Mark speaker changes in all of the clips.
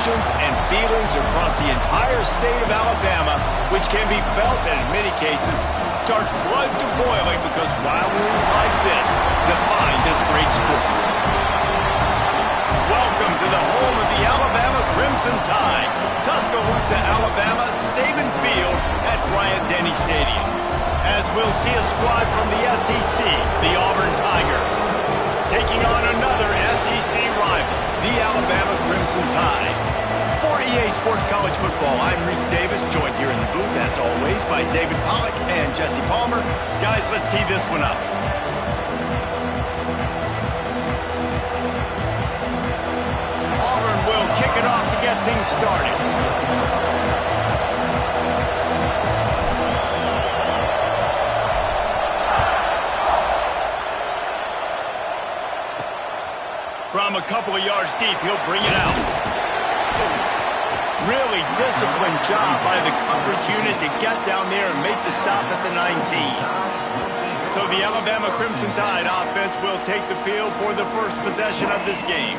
Speaker 1: emotions and feelings across the entire state of Alabama, which can be felt and in many cases starts blood to boiling because rivalries like this define this great sport. Welcome to the home of the Alabama Crimson Tide, Tuscaloosa, Alabama, Saban Field at Bryant-Denny Stadium. As we'll see a squad from the SEC, the Auburn Tigers, taking on another SEC rival, the Alabama Crimson Tide. For EA Sports College Football, I'm Reese Davis, joined here in the booth, as always, by David Pollack and Jesse Palmer. Guys, let's tee this one up. Auburn will kick it off to get things started. From a couple of yards deep, he'll bring it out. Really disciplined job by the coverage unit to get down there and make the stop at the 19. So the Alabama Crimson Tide offense will take the field for the first possession of this game.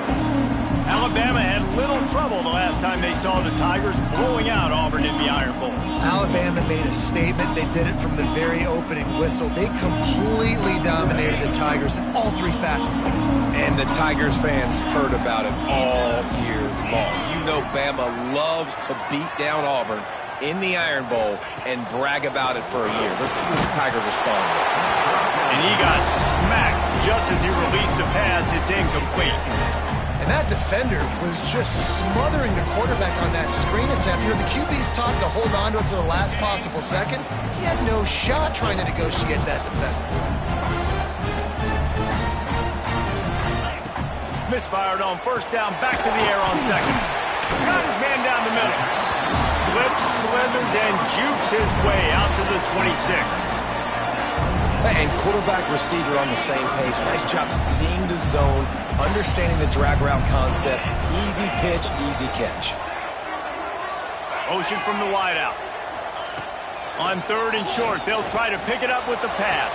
Speaker 1: Alabama had little trouble the last time they saw the Tigers blowing out Auburn in the Iron Bowl.
Speaker 2: Alabama made a statement. They did it from the very opening whistle. They completely dominated the Tigers in all three facets of the game.
Speaker 3: And the Tigers fans heard about it all year long. You know Bama loves to beat down Auburn in the Iron Bowl and brag about it for a year. Let's see what the Tigers respond with.
Speaker 1: And he got smacked just as he released the pass. It's incomplete.
Speaker 2: And that defender was just smothering the quarterback on that screen attempt. You know, the QB's taught to hold on to it to the last possible second. He had no shot trying to negotiate that defender.
Speaker 1: Misfired on first down, back to the air on second. Got his man down the middle. Slips, slithers, and jukes his way out to the 26.
Speaker 3: And quarterback receiver on the same page. Nice job seeing the zone, understanding the drag route concept. Easy pitch, easy catch.
Speaker 1: Motion from the wideout. On third and short, they'll try to pick it up with the pass.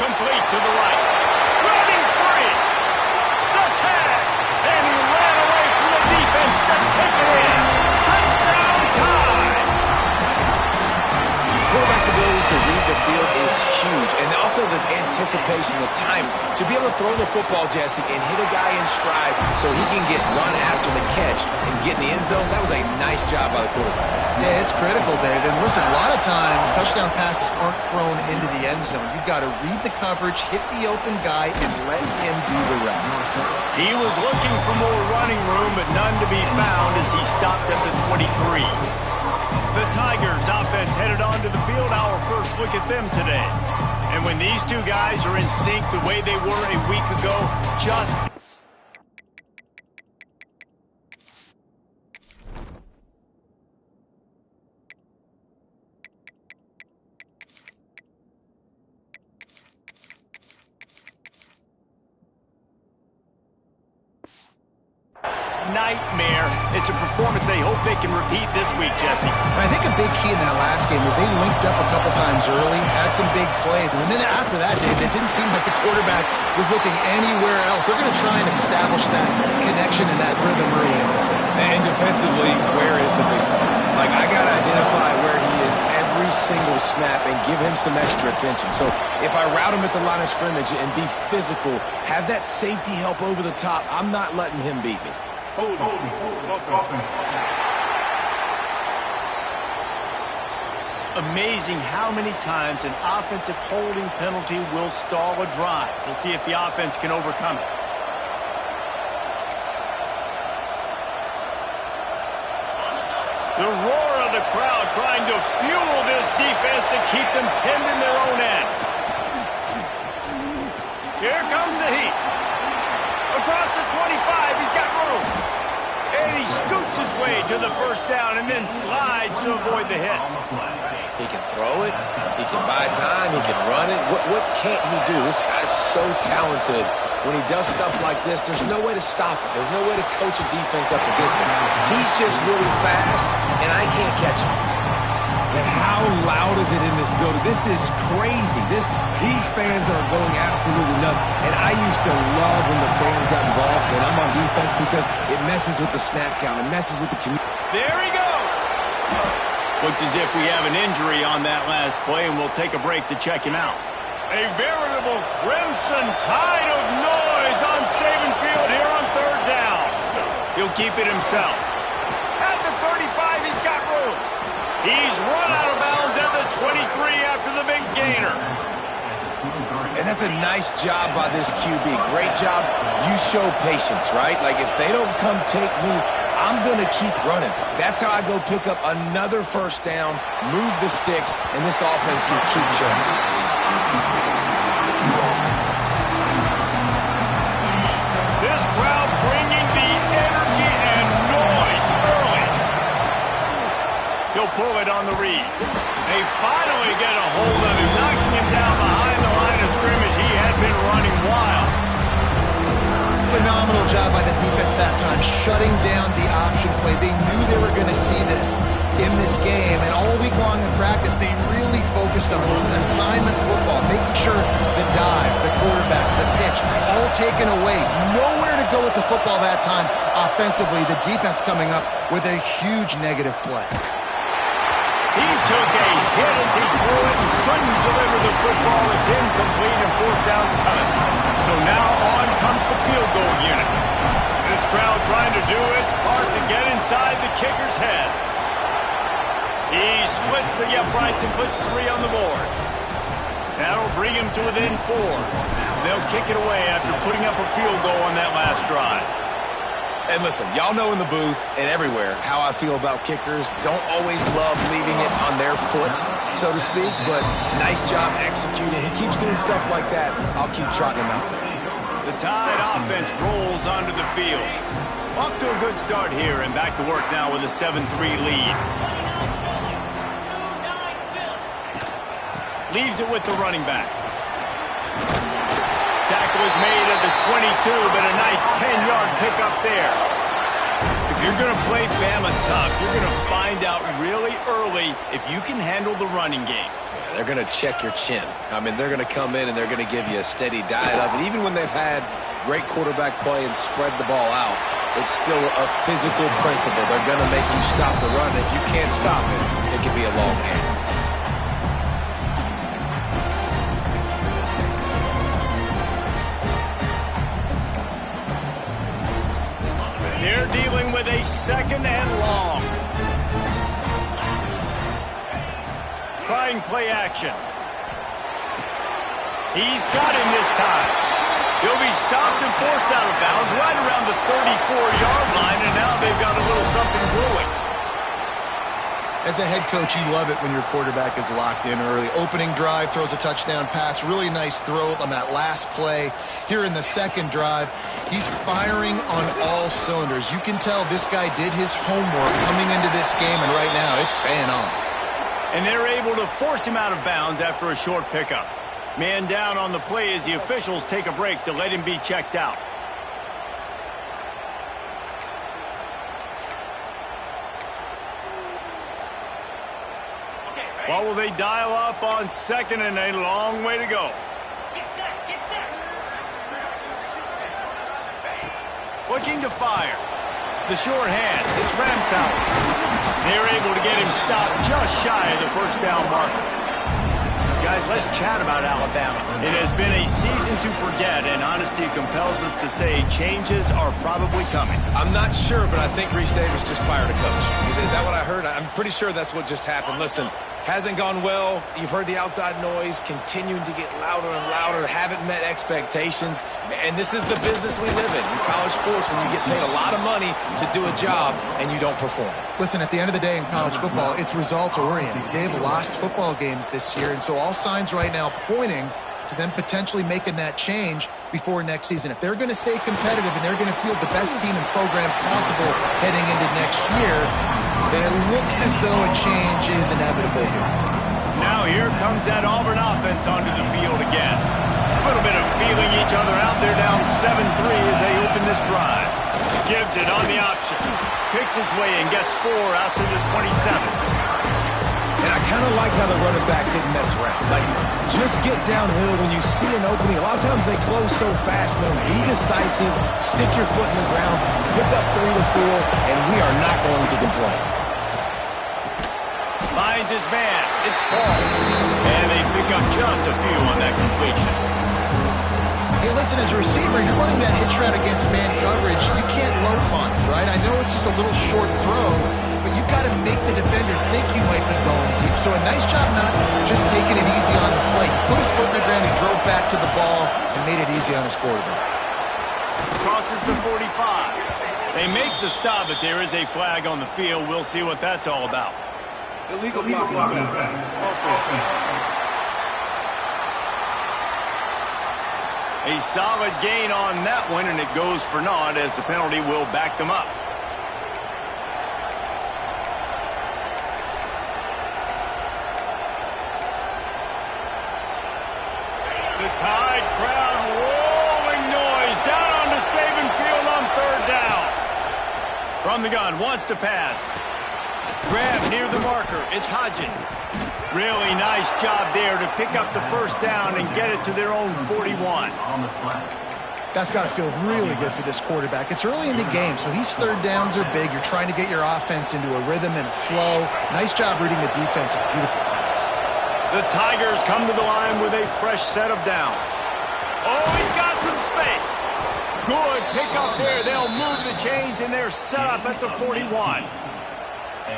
Speaker 1: Complete to the right. Running free. The tag. And he ran away from the defense to take it in. Touchdown time.
Speaker 3: Quarterback's abilities to read the field is huge. And also the anticipation, the time to be able to throw the football, Jesse, and hit a guy in stride so he can get run after the catch and get in the end zone. That was a nice job by the quarterback.
Speaker 2: Yeah, it's critical, Dave. And listen, a lot of times touchdown passes aren't thrown into the end zone. You've got to read the coverage, hit the open guy, and let him do the rest.
Speaker 1: He was looking for more running room, but none to be found as he stopped at the 23. The Tigers offense headed onto the field. Our first look at them today. And when these two guys are in sync the way they were a week ago, just... nightmare. It's a performance they hope they can repeat this week, Jesse.
Speaker 2: I think a big key in that last game was they linked up a couple times early, had some big plays, and then after that, David, it didn't seem like the quarterback was looking anywhere else. They're going to try and establish that connection and that rhythm early in this one.
Speaker 3: And defensively, where is the big throw? Like, I got to identify where he is every single snap and give him some extra attention. So if I route him at the line of scrimmage and be physical, have that safety help over the top, I'm not letting him beat me.
Speaker 1: Amazing how many times an offensive holding penalty will stall a drive. We'll see if the offense can overcome it. The roar of the crowd trying to fuel this defense to keep them pinned in their own end. Here comes the heat. Across the 25, he's got room. And he scoots his way to the first down and then slides to avoid the hit.
Speaker 3: He can throw it. He can buy time. He can run it. What can't he do? This guy's so talented. When he does stuff like this, there's no way to stop it. There's no way to coach a defense up against this. He's just really fast, and I can't catch him. And how loud is it in this building? This is crazy. These fans are going absolutely nuts. And I used to love when the fans got involved, and I'm on defense because it messes with the snap count. It messes with the community.
Speaker 1: There he goes. Looks as if we have an injury on that last play, and we'll take a break to check him out. A veritable crimson tide of noise on Saban Field here on third down. He'll keep it himself. At the 35, he's got room. He's run out of bounds at the 23 after the big gainer.
Speaker 3: And that's a nice job by this QB. Great job. You show patience, right? Like, if they don't come take me, I'm going to keep running. That's how I go pick up another first down, move the sticks, and this offense can keep churning.
Speaker 1: This crowd bringing the energy and noise early. He'll pull it on the read. They finally get a hold of him, knocking him down behind the line of scrimmage. He had been running wild.
Speaker 2: Phenomenal job by the defense that time, shutting down the option play. They knew they were going to see this in this game, and all week long in practice, they really focused on this assignment football, making sure the dive, the quarterback, the pitch, all taken away. Nowhere to go with the football that time offensively. The defense coming up with a huge negative play.
Speaker 1: He took a hit as he threw it and couldn't deliver the football. It's incomplete and fourth down's coming. So now on comes the field goal unit. This crowd trying to do its part to get inside the kicker's head. He splits the uprights and puts 3 on the board. That'll bring him to within 4. They'll kick it away after putting up a field goal on that last drive.
Speaker 3: And listen, y'all know in the booth and everywhere how I feel about kickers. Don't always love leaving it on their foot, so to speak, but nice job executing. He keeps doing stuff like that. I'll keep trotting him out there.
Speaker 1: The Tide offense rolls onto the field. Off to a good start here and back to work now with a 7-3 lead. Leaves it with the running back. Tackle is made at the 22, but a nice 10-yard pickup there. If you're going to play Bama tough, you're going to find out really early if you can handle the running game.
Speaker 3: Yeah, they're going to check your chin. I mean, they're going to come in and they're going to give you a steady diet of it. Even when they've had great quarterback play and spread the ball out, it's still a physical principle. They're going to make you stop the run. If you can't stop it, it can be a long game.
Speaker 1: They're dealing with a 2nd and long. Trying play action. He's got him this time. He'll be stopped and forced out of bounds right around the 34-yard line, and now they've got a little something brewing.
Speaker 2: As a head coach, you love it when your quarterback is locked in early. Opening drive, throws a touchdown pass. Really nice throw on that last play. Here in the second drive, he's firing on all cylinders. You can tell this guy did his homework coming into this game, and right now it's paying off.
Speaker 1: And they're able to force him out of bounds after a short pickup. Man down on the play as the officials take a break to let him be checked out. What will they dial up on 2nd and a long way to go?
Speaker 4: Get set, get set.
Speaker 1: Looking to fire. The sure hands. It's Ramsauer. They're able to get him stopped just shy of the first down marker. Guys, let's chat about Alabama. It has been a season to forget, and honesty compels us to say changes are probably coming.
Speaker 3: I'm not sure, but I think Reese Davis just fired a coach. Is that what I heard? I'm pretty sure that's what just happened. Listen, hasn't gone well. You've heard the outside noise continuing to get louder and louder. Haven't met expectations. And this is the business we live in college sports, when you get paid a lot of money to do a job and you don't perform.
Speaker 2: Listen, at the end of the day in college football, it's results-oriented. They've lost football games this year, and so all signs right now pointing to them potentially making that change before next season. If they're going to stay competitive and they're going to field the best team and program possible heading into next year, then it looks as though a change is inevitable here.
Speaker 1: Now here comes that Auburn offense onto the field again. A little bit of feeling each other out there, down 7-3 as they open this drive. Gives it on the option. Picks his way and gets 4 out to the 27.
Speaker 3: And I kind of like how how the running back didn't mess around. Like, just get downhill when you see an opening. A lot of times they close so fast, man. Be decisive, stick your foot in the ground, pick up 3 to 4, and we are not going to complain.
Speaker 1: Finds his man. It's Paul. And they pick up just a few on that completion.
Speaker 2: Hey, listen, as a receiver, you're running that hitch route against man coverage. You can't loaf on it, right? I know it's just a little short throw, but you've got to make the defender think you might be going deep. So a nice job not just taking it easy on the play. He put his foot in the ground, he drove back to the ball, and made it easy on his quarterback.
Speaker 1: Crosses to 45. They make the stop, but there is a flag on the field. We'll see what that's all about.
Speaker 5: Illegal blocking.
Speaker 1: A solid gain on that one, and it goes for naught as the penalty will back them up. The Tide crowd rolling noise down onto Saban Field on 3rd down. From the gun, wants to pass. Grab near the marker. It's Hodges. Really nice job there to pick up the 1st down and get it to their own 41.
Speaker 2: That's got to feel really good for this quarterback. It's early in the game, so these 3rd downs are big. You're trying to get your offense into a rhythm and a flow. Nice job reading the defense. Beautiful pass.
Speaker 1: The Tigers come to the line with a fresh set of downs. Oh, he's got some space. Good pick up there. They'll move the chains, and they're set up at the 41.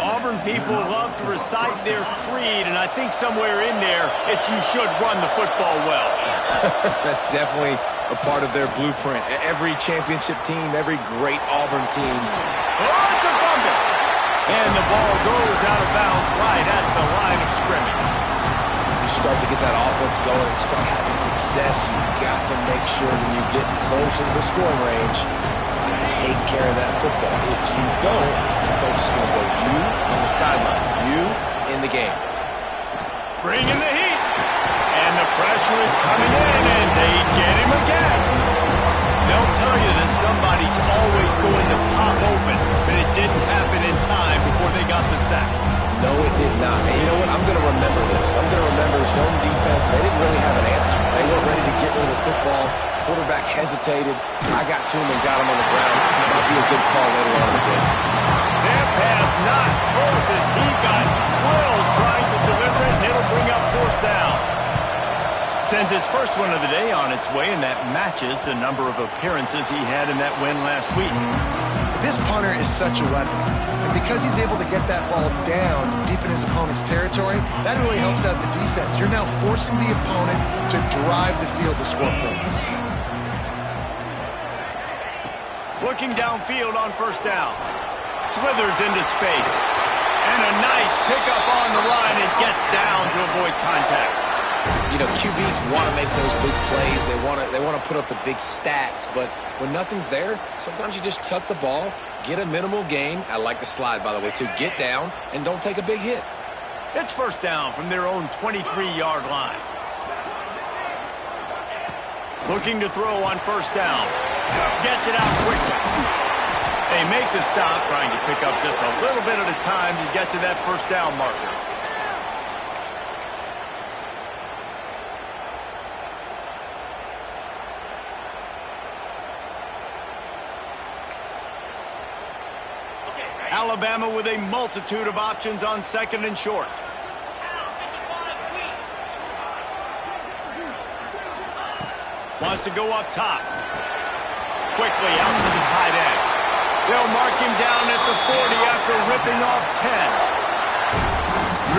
Speaker 1: Auburn people love to recite their creed, and I think somewhere in there, it's you should run the football well.
Speaker 3: That's definitely a part of their blueprint. Every championship team, every great Auburn team.
Speaker 1: Oh, it's a fumble. And the ball goes out of bounds right at the line of scrimmage.
Speaker 3: You start to get that offense going and start having success, you've got to make sure when you get closer to the scoring range, take care of that football. If you don't, the coach is going to go you on the sideline, you in the game.
Speaker 1: Bring in the heat. And the pressure is coming in, and they get him again. They'll tell you that somebody's always going to pop open, but it didn't happen in time before they got the sack.
Speaker 3: No, it did not. And you know what? I'm going to remember this. I'm going to remember zone defense. They didn't really have an answer. They weren't ready to get rid of the football. Quarterback hesitated. I got to him and got him on the ground. Might be a good call later on in the game.
Speaker 1: That pass not close as he got drilled trying to deliver it, and it'll bring up 4th down. Sends his first one of the day on its way, and that matches the number of appearances he had in that win last week.
Speaker 2: This punter is such a weapon. And because he's able to get that ball down deep in his opponent's territory, that really helps out the defense. You're now forcing the opponent to drive the field to score points.
Speaker 1: Looking downfield on 1st down. Slithers into space. And a nice pickup on the line and gets down to avoid contact.
Speaker 3: You know, QBs want to make those big plays. They want to put up the big stats. But when nothing's there, sometimes you just tuck the ball, get a minimal gain. I like the slide, by the way, too. Get down and don't take a big hit.
Speaker 1: It's 1st down from their own 23-yard line. Looking to throw on 1st down. Gets it out quickly. They make the stop, trying to pick up just a little bit at a time to get to that 1st down marker. Alabama with a multitude of options on 2nd and short. Wants to go up top. Quickly out to the tight end. They'll mark him down at the 40 after ripping off 10.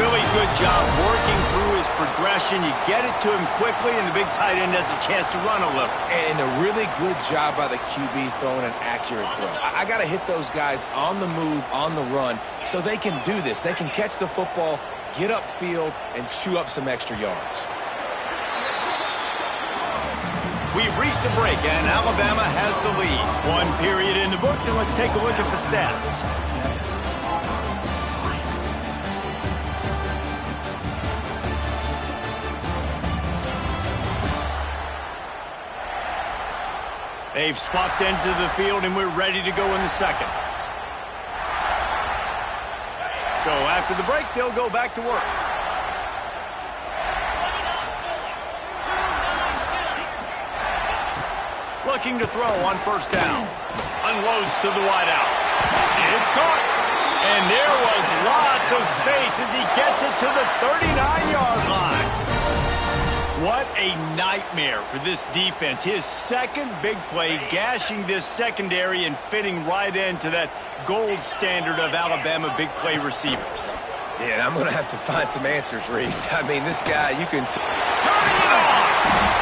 Speaker 1: Really good job working through his progression. You get it to him quickly, and the big tight end has a chance to run a little.
Speaker 3: And a really good job by the QB throwing an accurate throw. I got to hit those guys on the move, on the run, so they can do this. They can catch the football, get upfield, and chew up some extra yards.
Speaker 1: We've reached a break, and Alabama has the lead. 1 period in the books, and let's take a look at the stats. They've swapped into the field, and we're ready to go in the 2nd. So after the break, they'll go back to work. looking to throw on first down. Unloads to the wideout. It's caught. And there was lots of space as he gets it to the 39-yard line. What a nightmare for this defense. His second big play, gashing this secondary and fitting right into that gold standard of Alabama big play receivers.
Speaker 3: Yeah, and I'm going to have to find some answers, Reese. I mean, this guy, you can...
Speaker 1: Turning it on!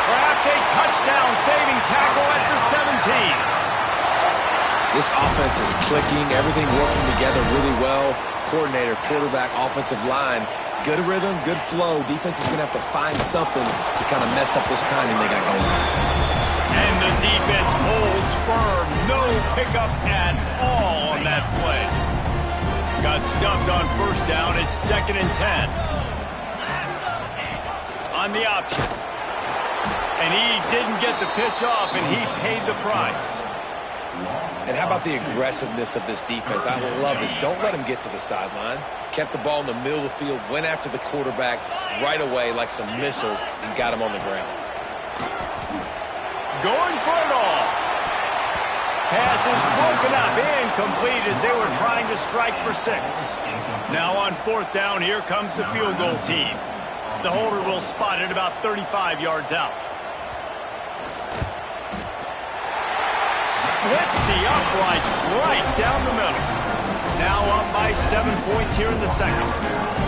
Speaker 1: Perhaps a touchdown-saving tackle at the 17.
Speaker 3: This offense is clicking, everything working together really well. Coordinator, quarterback, offensive line, good rhythm, good flow. Defense is going to have to find something to kind of mess up this timing they got going on.
Speaker 1: And the defense holds firm. No pickup at all on that play. Got stuffed on first down. It's 2nd and 10. On the option. And he didn't get the pitch off, and he paid the price.
Speaker 3: And how about the aggressiveness of this defense? I love this. Don't let him get to the sideline. Kept the ball in the middle of the field, went after the quarterback right away like some missiles, and got him on the ground.
Speaker 1: Going for it all. Pass is broken up, incomplete as they were trying to strike for 6. Now on 4th down, here comes the field goal team. The holder will spot it about 35 yards out. Splits the uprights right down the middle. Now up by 7 points here in the second.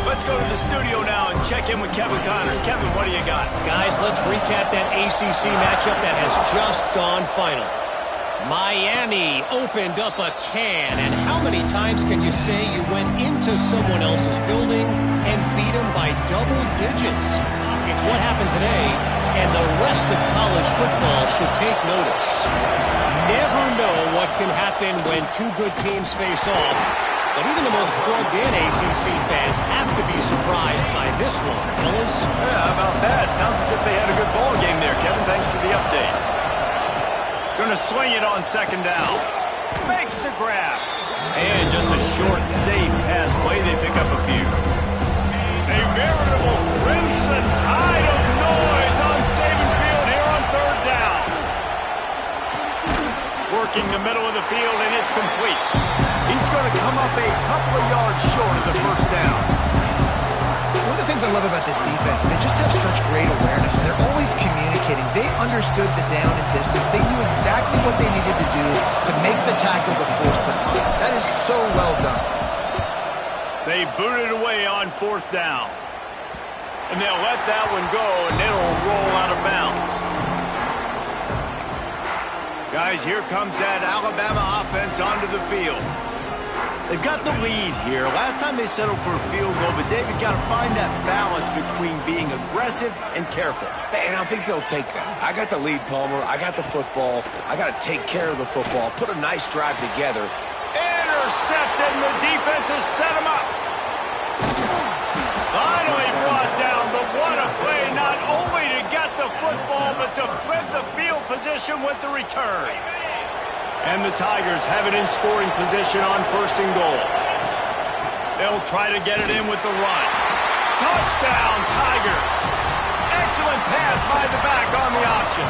Speaker 1: Let's go to the studio now and check in with Kevin Connors. Kevin, what do you got?
Speaker 6: Guys, let's recap that ACC matchup that has just gone final. Miami opened up a can, and how many times can you say you went into someone else's building and beat them by double digits? It's what happened today, and the rest of college football should take notice. Never know what can happen when two good teams face off, but even the most plugged-in ACC fans have to be surprised by this one, fellas.
Speaker 1: Yeah, how about that? Sounds as if they had a good ball game there, Kevin. Thanks for the update. Going to swing it on 2nd down. Makes the grab. And just a short, safe pass play. They pick up a few. A veritable crimson tide of noise on Saban Field here on 3rd down. Working the middle of the field, and it's complete. He's going to come up a couple of yards short of the 1st down.
Speaker 2: One of the things I love about this defense is they just have such great awareness, and they're always communicating. They understood the down and distance. They knew exactly what they needed to do to make the tackle to force the punt. That is so well done.
Speaker 1: They booted away on 4th down. And they'll let that one go, and it'll roll out of bounds. Guys, here comes that Alabama offense onto the field. They've got the lead here. Last time they settled for a field goal, but David got to find that balance between being aggressive and careful.
Speaker 3: And I think they'll take that. I got the lead, Palmer. I got the football. I got to take care of the football. Put a nice drive together.
Speaker 1: Intercepted, and the defense has set him up. Finally brought down, but what a play, not only to get the football, but to flip the field position with the return. And the Tigers have it in scoring position on 1st and goal. They'll try to get it in with the run. Touchdown, Tigers. Excellent pass by the back on the option.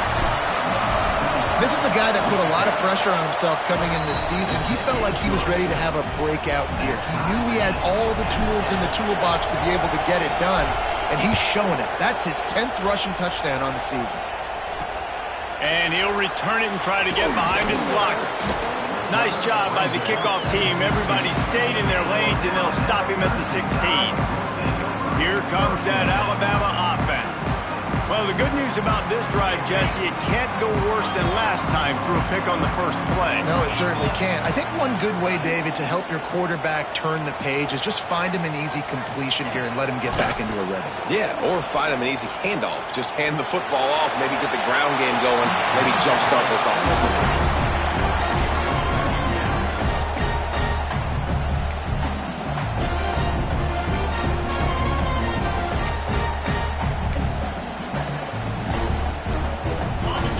Speaker 2: This is a guy that put a lot of pressure on himself coming in this season. He felt like he was ready to have a breakout year. He knew he had all the tools in the toolbox to be able to get it done, and he's showing it. That's his 10th rushing touchdown on the season.
Speaker 1: And he'll return it and try to get behind his blockers. Nice job by the kickoff team. Everybody stayed in their lanes, and they'll stop him at the 16. Here comes that Alabama offense. Well, the good news about this drive, Jesse, it can't go worse than last time through a pick on the first play.
Speaker 2: No, it certainly can't. I think one good way, David, to help your quarterback turn the page is just find him an easy completion here and let him get back into a rhythm.
Speaker 3: Yeah, or find him an easy handoff. Just hand the football off, maybe get the ground game going, maybe jumpstart this offense a little bit.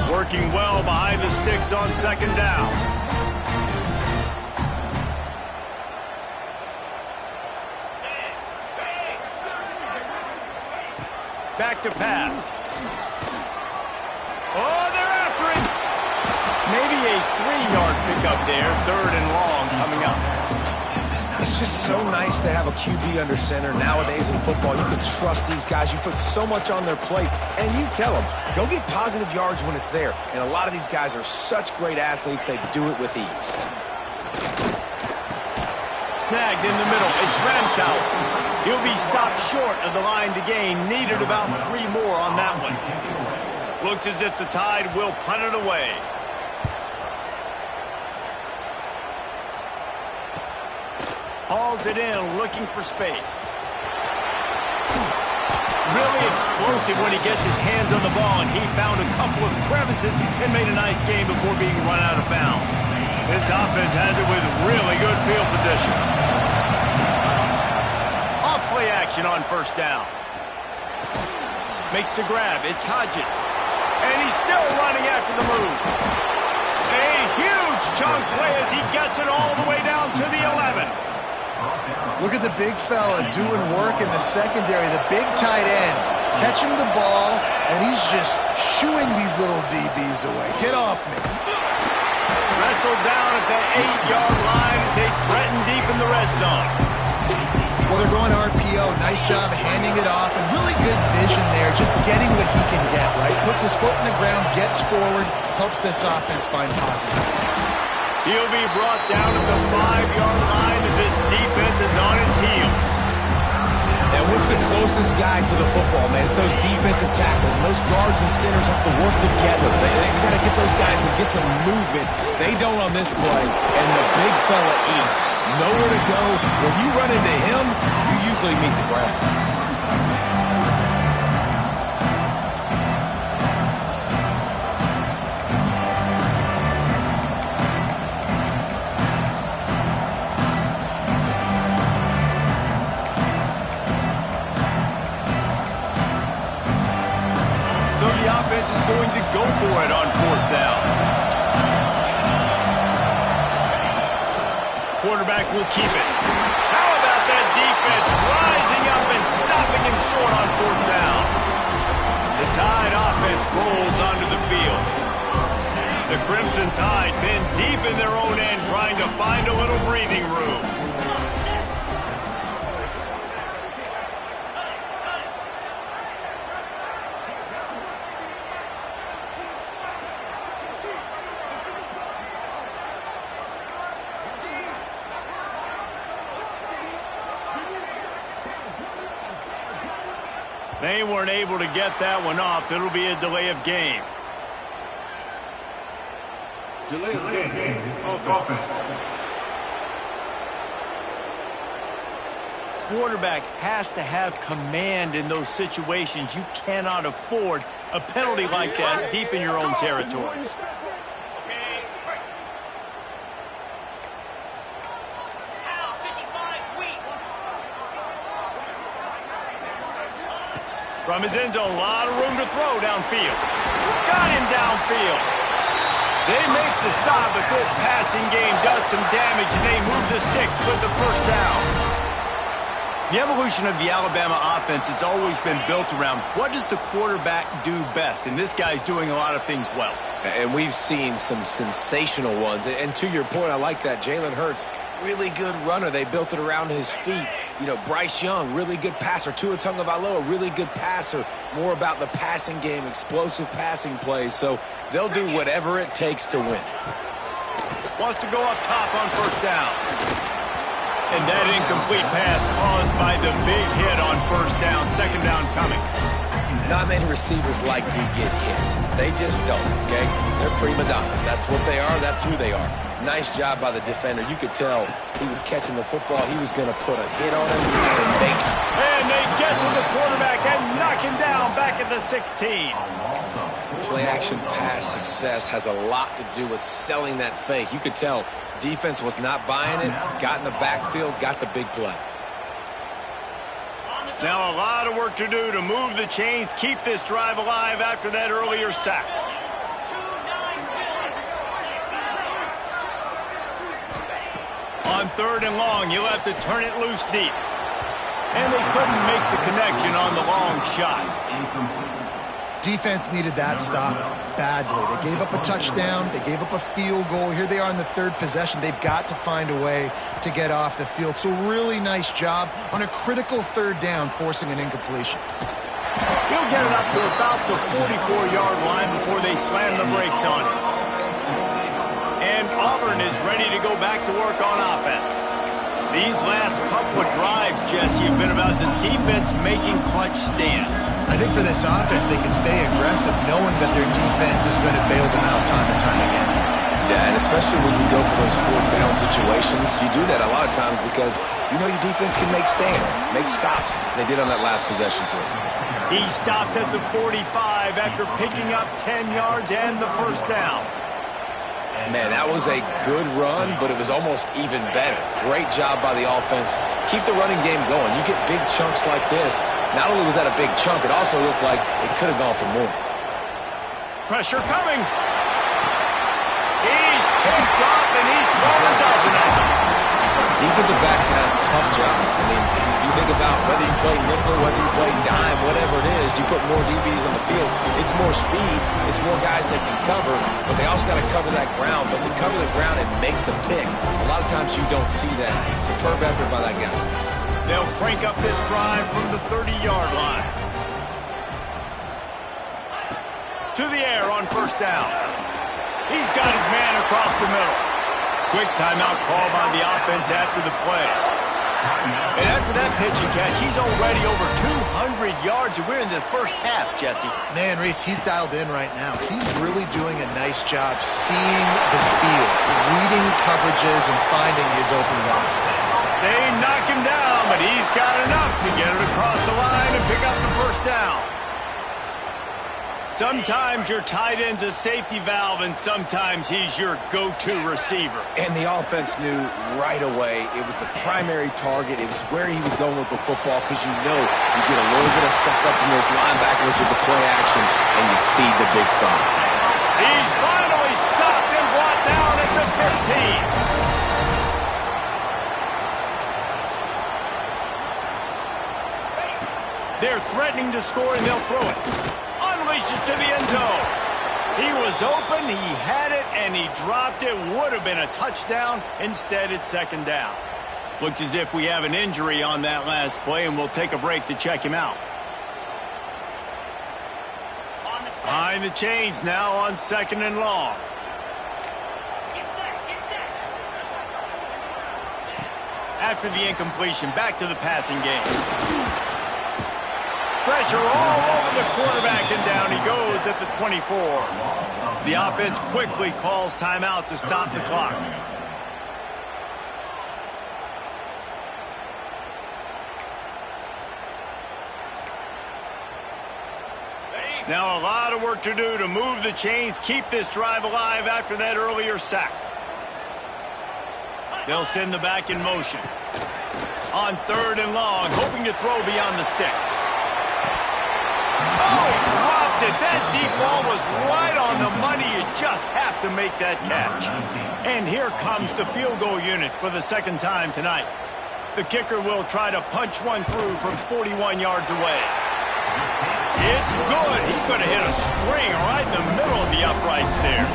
Speaker 1: Working well behind the sticks on 2nd down. Back to pass. Oh, they're after him. a 3-yard pickup there. 3rd and long coming up.
Speaker 3: It's just so nice to have a QB under center. Nowadays in football, you can trust these guys. You put so much on their plate, and you tell them, go get positive yards when it's there. And a lot of these guys are such great athletes, they do it with ease.
Speaker 1: Snagged in the middle. It's Ramsau. He'll be stopped short of the line to gain. Needed about 3 more on that one. Looks as if the Tide will punt it away. Hauls it in, looking for space. Really explosive when he gets his hands on the ball, and he found a couple of crevices and made a nice game before being run out of bounds. This offense has it with really good field position. Off-play action on 1st down. Makes the grab. It's Hodges. And he's still running after the move. A huge chunk play as he gets it all the way down to the 11.
Speaker 2: Look at the big fella doing work in the secondary. The big tight end catching the ball, and he's just shooing these little DBs away. Get off me.
Speaker 1: Wrestled down at the 8-yard line as they threaten deep in the red zone.
Speaker 2: Well, they're going RPO. Nice job handing it off, and really good vision there, just getting what he can get, right? Puts his foot in the ground, gets forward, helps this offense find positive points.
Speaker 1: He'll be brought down at the 5-yard line, and this defense is on its heels.
Speaker 3: And what's the closest guy to the football, man? It's those defensive tackles, and those guards and centers have to work together. They got to get those guys and get some movement. They don't on this play, and the big fella eats. Nowhere to go. When you run into him, you usually meet the ground.
Speaker 1: Is going to go for it on 4th down. Quarterback will keep it. How about that defense rising up and stopping him short on 4th down? The Tide offense rolls onto the field. The Crimson Tide been deep in their own end trying to find a little breathing room. They weren't able to get that one off. It'll be a delay of game.
Speaker 5: Delay of game. Offense.
Speaker 1: Quarterback has to have command in those situations. You cannot afford a penalty like that deep in your own territory. From his end zone, a lot of room to throw downfield. Got him downfield. They make the stop, but this passing game does some damage, and they move the sticks with the 1st down. The evolution of the Alabama offense has always been built around what does the quarterback do best, and this guy's doing a lot of things well.
Speaker 3: And we've seen some sensational ones. And to your point, I like that. Jalen Hurts, really good runner. They built it around his feet. You know, Bryce Young, really good passer. Tua Tagovailoa, really good passer. More about the passing game, explosive passing plays. So they'll do whatever it takes to win.
Speaker 1: Wants to go up top on 1st down. And that incomplete pass caused by the big hit on 1st down. 2nd down coming.
Speaker 3: Not many receivers like to get hit. They just don't, okay? They're prima donnas. That's what they are. That's who they are. Nice job by the defender. You could tell he was catching the football. He was going to put a hit on him to make it.
Speaker 1: And they get to the quarterback and knock him down back at the 16.
Speaker 3: Play-action pass success has a lot to do with selling that fake. You could tell defense was not buying it, got in the backfield, got the big play.
Speaker 1: Now a lot of work to do to move the chains, keep this drive alive after that earlier sack. On 3rd and long, you'll have to turn it loose deep. And they couldn't make the connection on the long shot.
Speaker 2: defense needed that stop badly. They gave up a touchdown. They gave up a field goal. Here they are in the third possession. They've got to find a way to get off the field. So really nice job on a critical third down, forcing an incompletion.
Speaker 1: He'll get it up to about the 44-yard line before they slam the brakes on him. And Auburn is ready to go back to work on offense. These last couple of drives, Jesse, have been about the defense making clutch stand.
Speaker 2: I think for this offense, they can stay aggressive knowing that their defense is going to bail them out time and time again.
Speaker 3: Yeah, and especially when you go for those fourth down situations, you do that a lot of times because you know your defense can make stands, make stops. They did on that last possession for you.
Speaker 1: He stopped at the 45 after picking up 10 yards and the first down.
Speaker 3: Man, that was a good run, but it was almost even better. Great job by the offense. Keep the running game going. You get big chunks like this. Not only was that a big chunk, it also looked like it could have gone for more.
Speaker 1: Pressure coming. He's picked off, and he's thrown a dozen of them.
Speaker 3: Defensive backs have tough jobs. I mean, you think about whether you play nickel, whether you play dime, whatever it is, you put more DBs on the field. It's more speed. It's more guys that can cover, but they also got to cover that ground. But to cover the ground and make the pick, a lot of times you don't see that. Superb effort by that guy.
Speaker 1: They'll crank up this drive from the 30-yard line. To the air on first down. He's got his man across the middle. Quick timeout call by the offense after the play. And after that pitch and catch, he's already over 200 yards. We're in the first half, Jesse.
Speaker 2: Man, Reese, he's dialed in right now. He's really doing a nice job seeing the field, reading coverages, and finding his open guy.
Speaker 1: They knock him down, but he's got enough to get it across the line and pick up the first down. Sometimes your tight end's a safety valve, and sometimes he's your go-to receiver.
Speaker 3: And the offense knew right away it was the primary target. It was where he was going with the football because you know you get a little bit of suck up from those linebackers with the play action, and you feed the big fella.
Speaker 1: He's finally stopped and brought down at the 15. They're threatening to score, and they'll throw it. Unleashes to the end zone. He was open, he had it, and he dropped it. Would have been a touchdown. Instead, it's second down. Looks as if we have an injury on that last play, and we'll take a break to check him out. Behind the chains now on second and long. After the incompletion, back to the passing game. Pressure all over the quarterback, and down he goes at the 24. The offense quickly calls timeout to stop the clock. Now a lot of work to do to move the chains, keep this drive alive after that earlier sack. They'll send the back in motion. On third and long, hoping to throw beyond the sticks. Oh, he dropped it. That deep ball was right on the money. You just have to make that catch. And here comes the field goal unit for the second time tonight. The kicker will try to punch one through from 41 yards away. It's good. He could have hit a string right in the middle of the uprights there.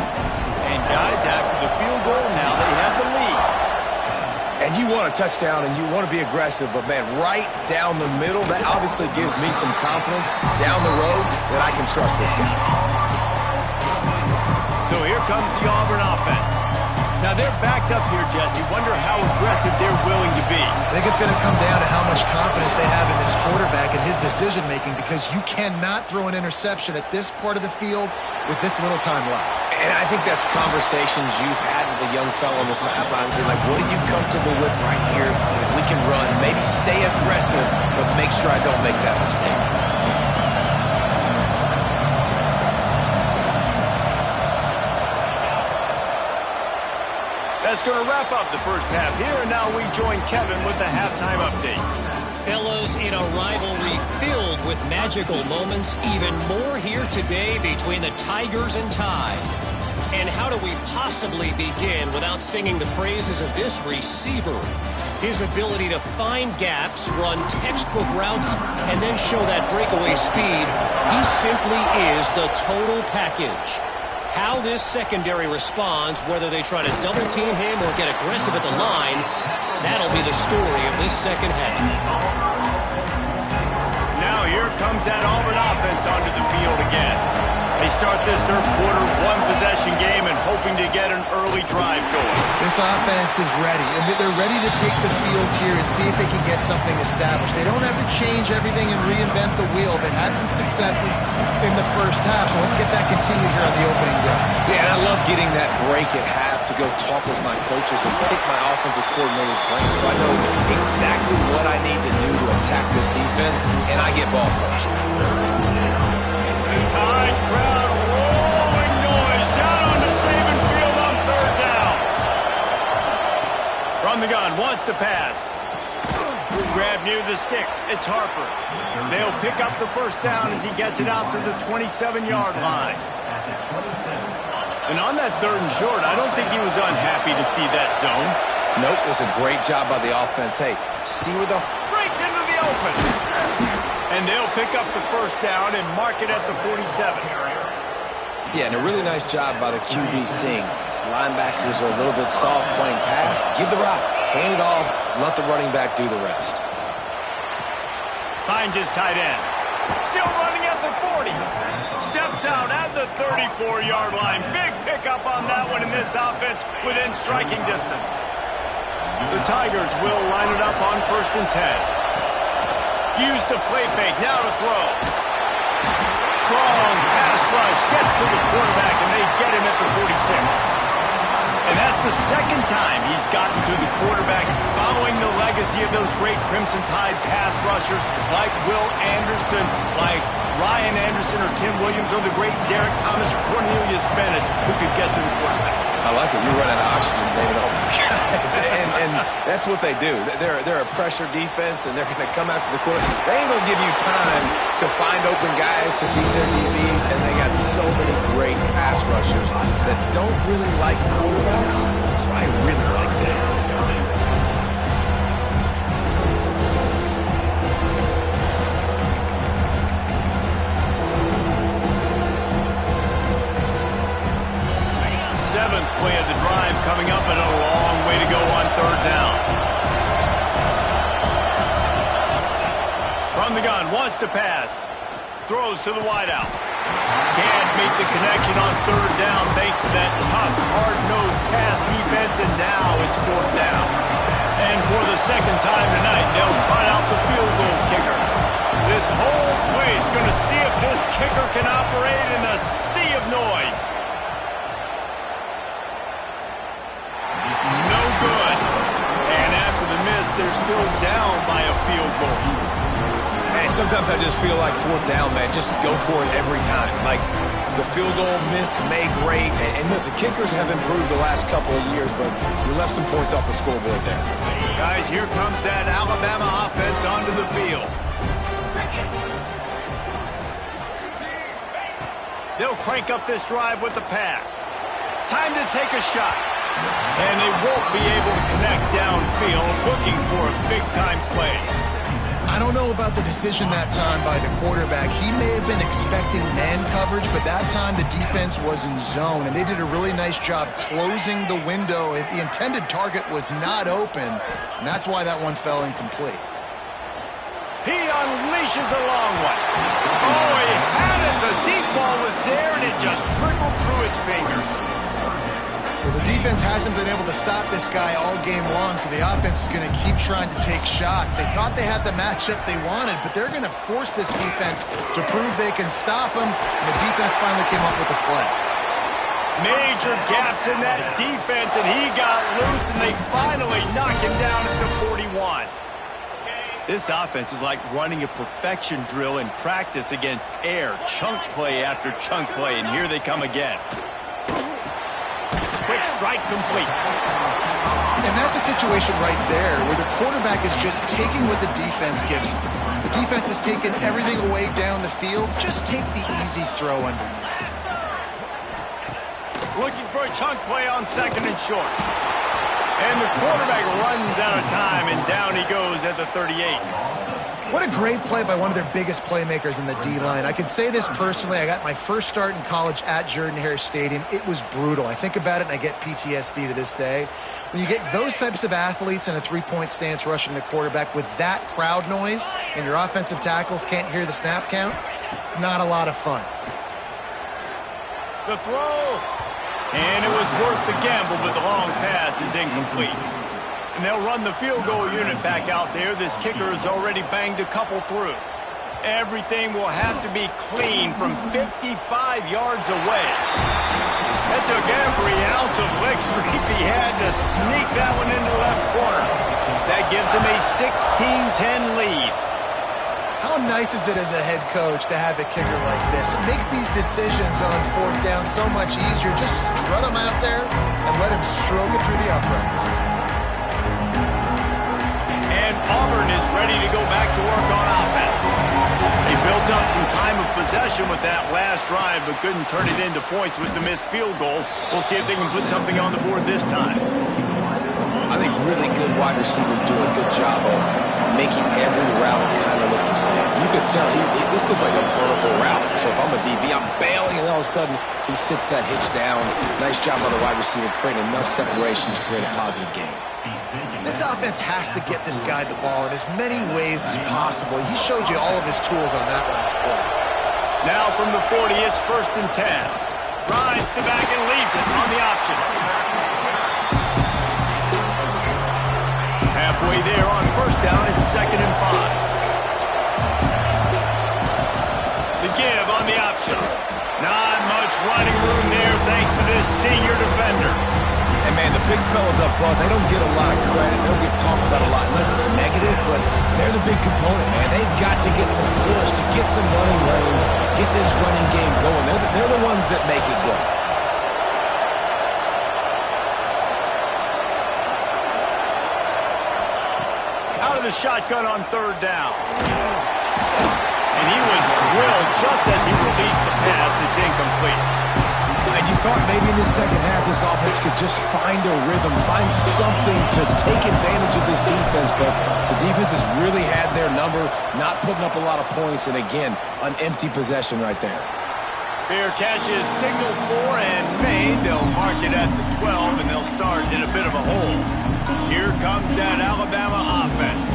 Speaker 1: And guys, after the field goal, now they have the lead.
Speaker 3: And you want a touchdown and you want to be aggressive, but man, right down the middle, that obviously gives me some confidence down the road that I can trust this guy.
Speaker 1: So here comes the Auburn offense. Now they're backed up here, Jesse. Wonder how aggressive they're willing to be.
Speaker 2: I think it's going to come down to how much confidence they have in this quarterback and his decision-making, because you cannot throw an interception at this part of the field with this little time left.
Speaker 3: And I think that's conversations you've had with the young fellow on the sideline. Be like, what are you comfortable with right here that we can run? Maybe stay aggressive, but make sure I don't make that mistake.
Speaker 1: That's going to wrap up the first half here, and now we join Kevin with the halftime update.
Speaker 6: Fellows, in a rivalry filled with magical moments, even more here today between the Tigers and Tide. And how do we possibly begin without singing the praises of this receiver? His ability to find gaps, run textbook routes, and then show that breakaway speed. He simply is the total package. How this secondary responds, whether they try to double team him or get aggressive at the line, that'll be the story of this second half.
Speaker 1: Now here comes that Auburn offense onto the field again. They start this third quarter one-possession game and hoping to get an early drive going.
Speaker 2: This offense is ready, and they're ready to take the field here and see if they can get something established. They don't have to change everything and reinvent the wheel. They've had some successes in the first half, so let's get that continued here on the opening drive.
Speaker 3: Yeah, and I love getting that break at half to go talk with my coaches and pick my offensive coordinator's brain so I know exactly what I need to do to attack this defense, and I get ball first.
Speaker 1: High crowd, rolling noise down on the Saban field on third down. From the gun, wants to pass. Grab near the sticks. It's Harper. They'll pick up the first down as he gets it out to the 27-yard line. And on that third and short, I don't think he was unhappy to see that zone.
Speaker 3: Nope, it was a great job by the offense. Hey, see where the
Speaker 1: Breaks into the open. And they'll pick up the first down and mark it at the 47.
Speaker 3: Yeah, and a really nice job by the QB seeing. Linebackers are a little bit soft playing pass. Give the rock, hand it off, let the running back do the rest.
Speaker 1: Finds his tight end. Still running at the 40. Steps out at the 34-yard line. Big pickup on that one in this offense within striking distance. The Tigers will line it up on 1st and 10. Use the play fake, now to throw. Strong pass rush, gets to the quarterback, and they get him at the 46. And that's the second time he's gotten to the quarterback following the legacy of those great Crimson Tide pass rushers like Will Anderson, like Ryan Anderson or Tim Williams, or the great Derek Thomas or Cornelius Bennett who could get to the quarterback.
Speaker 3: I like it. You're running oxygen, David, all these guys. and that's what they do. They're a pressure defense, and they're going to come after the quarterback. They ain't going to give you time to find open guys to beat their DBs, and they got so many great pass rushers that don't really like quarterbacks. That's why I really like them.
Speaker 1: Seventh play of the drive coming up, and a long way to go on third down. From the gun, wants to pass. Throws to the wideout. Can't make the connection on third down thanks to that tough, hard-nosed pass defense, and now it's fourth down. And for the second time tonight, they'll try out the field goal kicker. This whole play is going to see if this kicker can operate in the sea of noise. No good. And after the miss, they're still down by a field goal.
Speaker 3: And sometimes I just feel like fourth down, man. Just go for it every time. Like, the field goal miss, make great. And listen, kickers have improved the last couple of years, but you left some points off the scoreboard there.
Speaker 1: Guys, here comes that Alabama offense onto the field. They'll crank up this drive with the pass. Time to take a shot. And they won't be able to connect downfield, looking for a big-time play.
Speaker 2: I don't know about the decision that time by the quarterback. He may have been expecting man coverage, but that time the defense was in zone, and they did a really nice job closing the window. The intended target was not open, and that's why that one fell incomplete.
Speaker 1: He unleashes a long one. Oh, he had it. The deep ball was there, and it just trickled through his fingers.
Speaker 2: Well, the defense hasn't been able to stop this guy all game long, so the offense is going to keep trying to take shots. They thought they had the matchup they wanted, but they're going to force this defense to prove they can stop him, and the defense finally came up with a play.
Speaker 1: Major gaps in that defense, and he got loose, and they finally knock him down at the 41. This offense is like running a perfection drill in practice against air, chunk play after chunk play, and here they come again. Quick strike complete.
Speaker 2: And that's a situation right there where the quarterback is just taking what the defense gives him. The defense is taking everything away down the field. Just take the easy throw underneath.
Speaker 1: looking for a chunk play on second and short. And the quarterback runs out of time, and down he goes at the 38.
Speaker 2: What a great play by one of their biggest playmakers in the D-line. I can say this personally. I got my first start in college at Jordan-Hare Stadium. It was brutal. I think about it, and I get PTSD to this day. When you get those types of athletes in a three-point stance rushing the quarterback with that crowd noise and your offensive tackles can't hear the snap count, it's not a lot of fun.
Speaker 1: The throw. And it was worth the gamble, but the long pass is incomplete. And they'll run the field goal unit back out there. This kicker has already banged a couple through. Everything will have to be clean from 55 yards away. That took every ounce of leg strength he had to sneak that one into the left corner. That gives him a 16-10 lead.
Speaker 2: How nice is it as a head coach to have a kicker like this? It makes these decisions on fourth down so much easier. Just strut him out there and let him stroke it through the uprights.
Speaker 1: And Auburn is ready to go back to work on offense. They built up some time of possession with that last drive, but couldn't turn it into points with the missed field goal. We'll see if they can put something on the board this time.
Speaker 3: I think really good wide receivers do a good job of making every route kind of look the same. You could tell this looked like a vertical route. So if I'm a DB, I'm bailing, and all of a sudden he sits that hitch down. Nice job by the wide receiver creating enough separation to create a positive gain.
Speaker 2: This offense has to get this guy the ball in as many ways as possible. He showed you all of his tools on that last play.
Speaker 1: Now from the 40, it's 1st and 10. Rides the back and leaves it on the option. Halfway there on 1st down, it's 2nd and 5. The give on the option. Not much running room there thanks to this senior defender.
Speaker 3: And man, the big fellas up front, they don't get a lot of credit. They don't get talked about a lot unless it's negative, but they're the big component, man. They've got to get some push, to get some running lanes, get this running game going. They're the ones that make it go.
Speaker 1: Out of the shotgun on 3rd down. And he was drilled just as he released the pass. It's incomplete.
Speaker 3: And you thought maybe in the second half this offense could just find a rhythm, find something to take advantage of this defense, but the defense has really had their number, not putting up a lot of points, and again, an empty possession right there.
Speaker 1: Fair catch is signaled for and made. They'll mark it at the 12, and they'll start in a bit of a hole. Here comes that Alabama offense.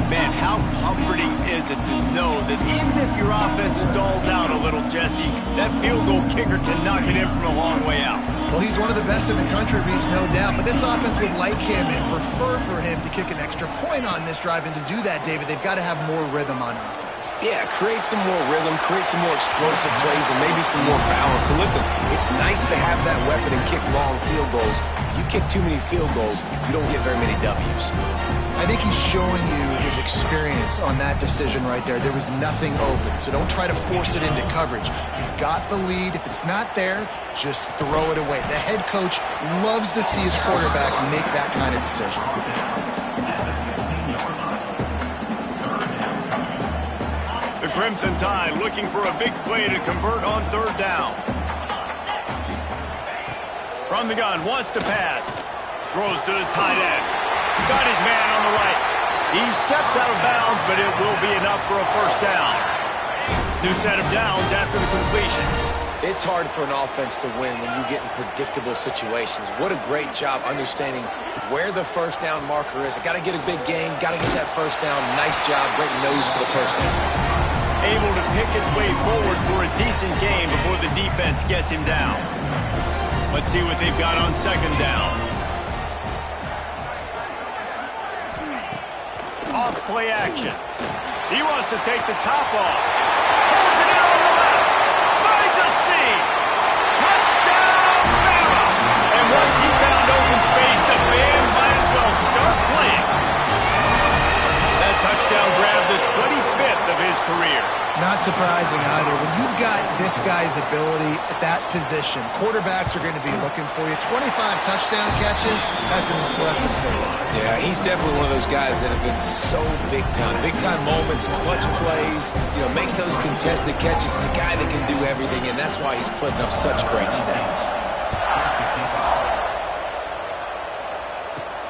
Speaker 1: Man, how comforting is it to know that even if your offense stalls out a little, Jesse, that field goal kicker can knock it in from a long way out.
Speaker 2: Well, he's one of the best in the country, Reese, no doubt. But this offense would like him and prefer for him to kick an extra point on this drive. And to do that, David, they've got to have more rhythm on offense.
Speaker 3: Yeah, create some more rhythm, create some more explosive plays, and maybe some more balance. And listen, it's nice to have that weapon and kick long field goals. You kick too many field goals, you don't get very many W's.
Speaker 2: I think he's showing you his experience on that decision right there. There was nothing open, so don't try to force it into coverage. You've got the lead. If it's not there, just throw it away. The head coach loves to see his quarterback make that kind of decision.
Speaker 1: The Crimson Tide looking for a big play to convert on 3rd down. From the gun, wants to pass. Throws to the tight end. Got his man on the right. He steps out of bounds, but it will be enough for a 1st down. New set of downs after the completion.
Speaker 3: It's hard for an offense to win when you get in predictable situations. What a great job understanding where the 1st down marker is. I got to get a big gain, got to get that 1st down. Nice job, great nose for the 1st down.
Speaker 1: Able to pick his way forward for a decent game before the defense gets him down. Let's see what they've got on 2nd down. Off play action. He wants to take the top off. Holds it out on the left. Finds a seam. Touchdown, Bama! And once he found open space, the band might as well start playing. That touchdown grabbed the 25th of his career.
Speaker 2: Not surprising either. When you've got this guy's ability at that position, quarterbacks are going to be looking for you. 25 touchdown catches, that's an impressive thing.
Speaker 3: Yeah, he's definitely one of those guys that have been so big time. Big time moments, clutch plays, makes those contested catches. He's a guy that can do everything, and that's why he's putting up such great stats.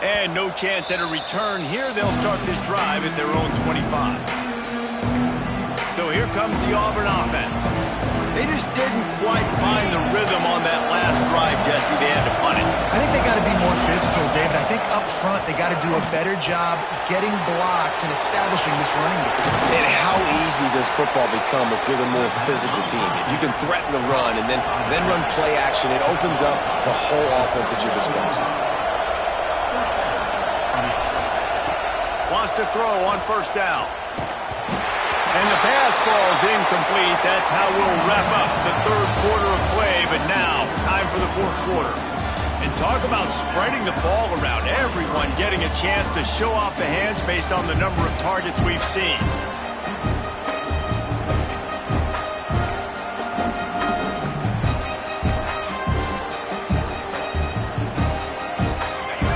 Speaker 1: And no chance at a return here. They'll start this drive at their own 25. So here comes the Auburn offense. They just didn't quite find the rhythm on that last drive, Jesse. They had to punt it.
Speaker 2: I think they got to be more physical, David. I think up front they got to do a better job getting blocks and establishing this running game.
Speaker 3: And how easy does football become if you're the more physical team? If you can threaten the run and then run play action, it opens up the whole offense at your disposal.
Speaker 1: Wants to throw on first down. And the pass falls incomplete. That's how we'll wrap up the third quarter of play. But now, time for the fourth quarter. And talk about spreading the ball around. Everyone getting a chance to show off the hands based on the number of targets we've seen.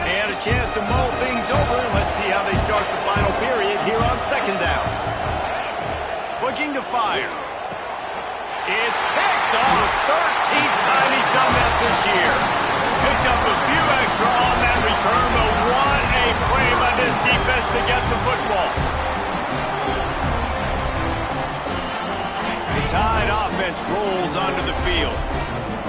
Speaker 1: They had a chance to mull things over. Let's see how they start the final period here on second down. Looking to fire. It's picked off. 13th time he's done that this year. Picked up a few extra on that return, but what a play by this defense to get the football. The Tide offense rolls onto the field.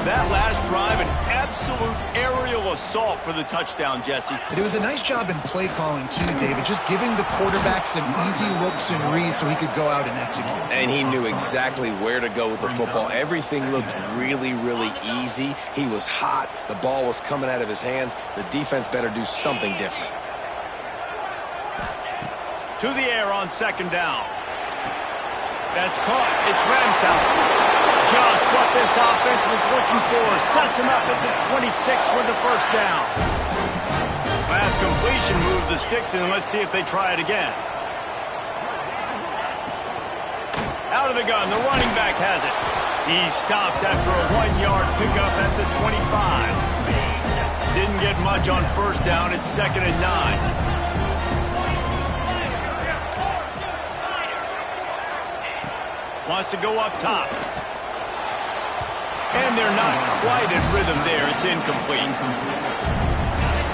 Speaker 1: That last drive, an absolute aerial assault for the touchdown, Jesse.
Speaker 2: But it was a nice job in play calling too, David, just giving the quarterback some easy looks and reads so he could go out and execute.
Speaker 3: And he knew exactly where to go with the football. Everything looked really, really easy. He was hot. The ball was coming out of his hands. The defense better do something different.
Speaker 1: To the air on second down. That's caught. It's Ramsell. Just what this offense was looking for. Sets him up at the 26 with the first down. Last completion moved the sticks in. Let's see if they try it again. Out of the gun. The running back has it. He stopped after a 1-yard pickup at the 25. Didn't get much on first down. It's 2nd and 9. Wants to go up top. And they're not quite in rhythm there. It's incomplete.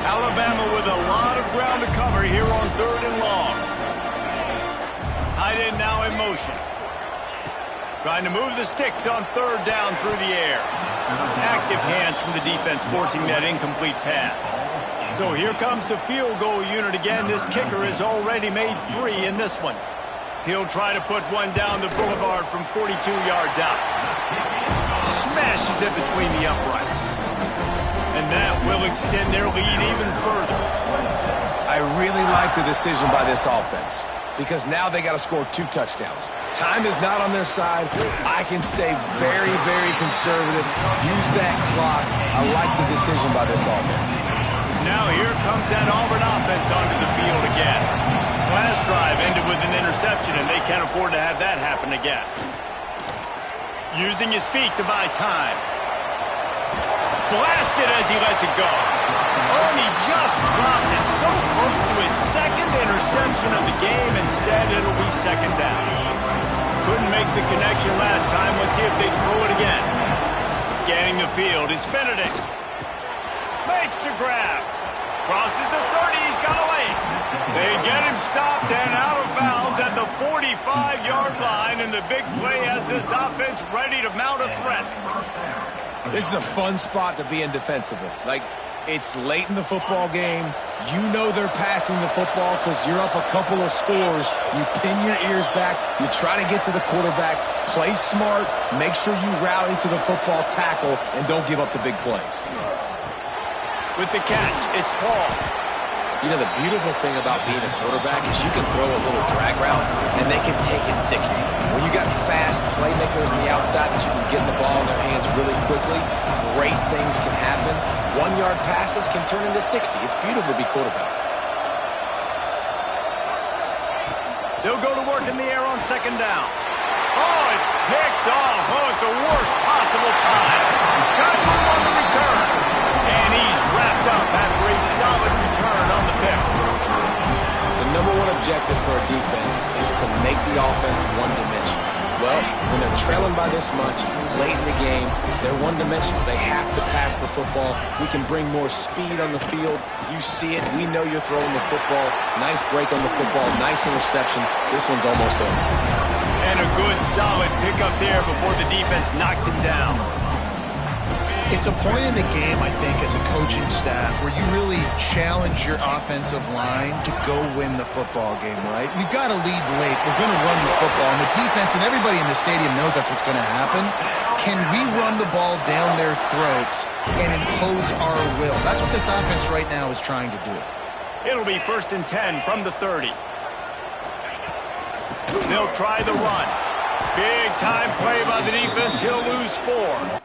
Speaker 1: Alabama with a lot of ground to cover here on 3rd and long. Tight end now in motion. Trying to move the sticks on 3rd down through the air. Active hands from the defense forcing that incomplete pass. So here comes the field goal unit again. This kicker has already made 3 in this one. He'll try to put one down the boulevard from 42 yards out. Smashes it between the uprights. And that will extend their lead even further.
Speaker 3: I really like the decision by this offense because now they got to score 2 touchdowns. Time is not on their side. I can stay very, very conservative. Use that clock. I like the decision by this offense.
Speaker 1: Now here comes that Auburn offense onto the field again. Last drive ended with an interception, and they can't afford to have that happen again. Using his feet to buy time. Blasted as he lets it go. Oh, and he just dropped it so close to his 2nd interception of the game. Instead, it'll be 2nd down. Couldn't make the connection last time. Let's see if they throw it again. Scanning the field, it's Benedict. Makes the grab. Crosses the 30, he's got away. They get him stopped and out of bounds at the 45-yard line, and the big play has this offense ready to mount a threat.
Speaker 3: This is a fun spot to be in defensively. Like, it's late in the football game. You know they're passing the football because you're up a couple of scores. You pin your ears back. You try to get to the quarterback. Play smart. Make sure you rally to the football tackle and don't give up the big plays.
Speaker 1: With the catch, it's Paul.
Speaker 3: You know, the beautiful thing about being a quarterback is you can throw a little drag route, and they can take it 60. When you got fast playmakers on the outside that you can get the ball in their hands really quickly, great things can happen. 1-yard passes can turn into 60. It's beautiful to be quarterback.
Speaker 1: They'll go to work in the air on 2nd down. Oh, it's picked off. Oh, at the worst possible time. Got room on the return. And he's wrapped up after a solid return on the pick.
Speaker 3: The #1 objective for a defense is to make the offense one-dimensional. Well, when they're trailing by this much, late in the game, they're one-dimensional. They have to pass the football. We can bring more speed on the field. You see it. We know you're throwing the football. Nice break on the football. Nice interception. This one's almost over.
Speaker 1: And a good, solid pickup there before the defense knocks him down.
Speaker 2: It's a point in the game, I think, as a coaching staff where you really challenge your offensive line to go win the football game, right? We've got to lead late. We're going to run the football. And the defense and everybody in the stadium knows that's what's going to happen. Can we run the ball down their throats and impose our will? That's what this offense right now is trying to do.
Speaker 1: It'll be 1st and 10 from the 30. They'll try the run. Big time play by the defense. He'll lose 4.